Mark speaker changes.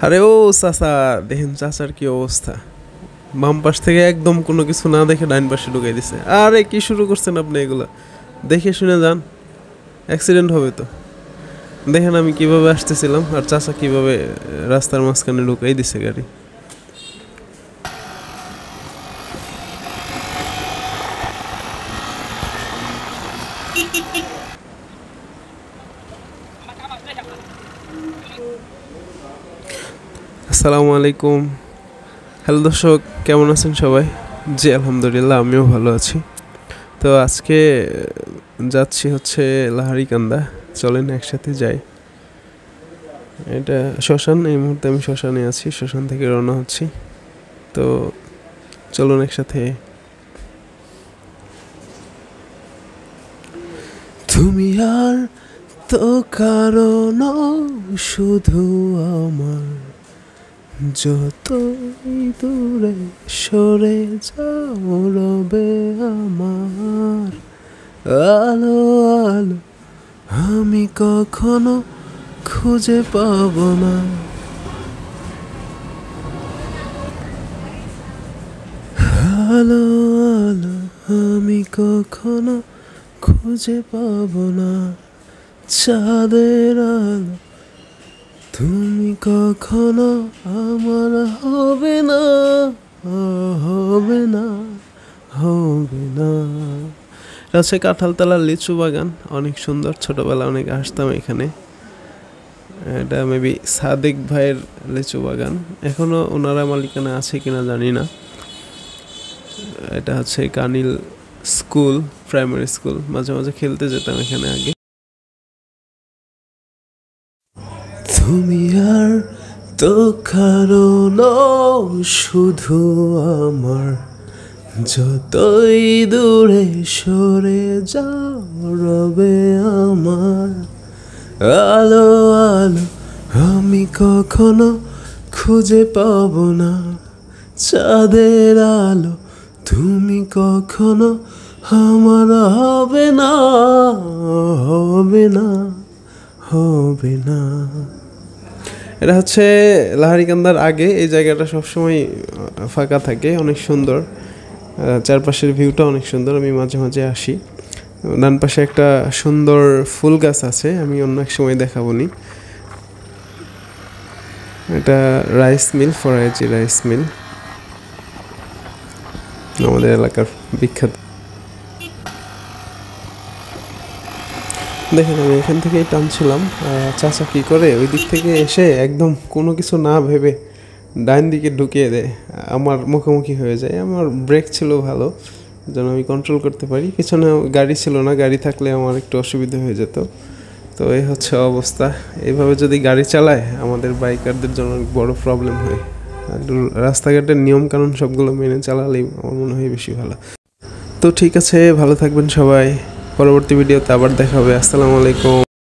Speaker 1: আরে ও চাচা, দেখেন চাচার কি অবস্থা, বাম পাশ থেকে একদম কোনো কিছু না দেখে ডাইন পাশে ঢুকাই দিছে। আরে কি শুরু করছেন আপনি এগুলা, দেখে শুনে যান, অ্যাক্সিডেন্ট হবে তো। দেখেন আমি কিভাবে আসতেছিলাম আর চাচা কিভাবে রাস্তার মাঝখানে ঢুকাই দিছে গাড়ি। আসসালামু আলাইকুম। হ্যালো দর্শক, কেমন আছেন সবাই? জি আলহামদুলিল্লাহ, আমিও ভালো আছি। তো আজকে যাচ্ছি হচ্ছে লাহারিকান্দা, চলেন একসাথে যাই। এটা শ্মশান, এই মুহূর্তে আমি শ্মশানে আছি, শ্মশান থেকে রওনা হচ্ছি। তো চলুন একসাথে। তুমি আর তো কারণ শুধু আমার, যতই দূরে সরে যাও রবে আমার আলো আলো, আমি কখনো খুঁজে পাব না। আলো আলো, আমি কখনো খুঁজে পাব না। চাঁদের আলো, তুমি কখনো আমার হবে না, হবে না, হবে না। এটা হচ্ছে কাঁঠালতলার লিচু বাগান, অনেক সুন্দর। ছোটবেলা অনেক আসতাম এখানে। এটা মেবি সাদেক ভাইয়ের লিচু বাগান, এখনো ওনারা মালিকানা আছে কিনা জানি না। এটা হচ্ছে কানিল স্কুল, প্রাইমারি স্কুল। মাঝে মাঝে খেলতে যেতাম এখানে আগে। তুমি আর তো কারণ শুধু আমার, যতই দূরে সরে যাও রবে আমার আলো আলো, আমি কখনো খুঁজে পাব না। চাঁদের আলো, তুমি কখনো আমার হবে না, হবে না, হবে না। এটা হচ্ছে লাহারিকান্দার আগে। এই জায়গাটা সবসময় ফাঁকা থাকে, অনেক সুন্দর। চারপাশের ভিউটা অনেক সুন্দর, আমি মাঝে মাঝে আসি। ডান পাশে একটা সুন্দর ফুল গাছ আছে, আমি অন্য এক সময় দেখাবো নি। এটা rice mill, Faraizi rice mill, আমাদের এলাকার বিখ্যাত। দেখেন আমি এখান থেকেই টানছিলাম, চাচা কী করে ওই দিক থেকে এসে একদম কোনো কিছু না ভেবে ডাইন দিকে ঢুকিয়ে দেয়, আমার মুখোমুখি হয়ে যায়। আমার ব্রেক ছিল ভালো, যেন আমি কন্ট্রোল করতে পারি। পিছনে গাড়ি ছিল না, গাড়ি থাকলে আমার একটু অসুবিধা হয়ে যেত। তো এই হচ্ছে অবস্থা। এইভাবে যদি গাড়ি চালায় আমাদের বাইকারদের জন্য বড় প্রবলেম হয়। আর রাস্তাঘাটের নিয়মকানুন সবগুলো মেনে চালালেই আমার মনে হয় বেশি ভালো। তো ঠিক আছে, ভালো থাকবেন সবাই। পরবর্তী ভিডিওতে আবার দেখা হবে। আসসালামু আলাইকুম।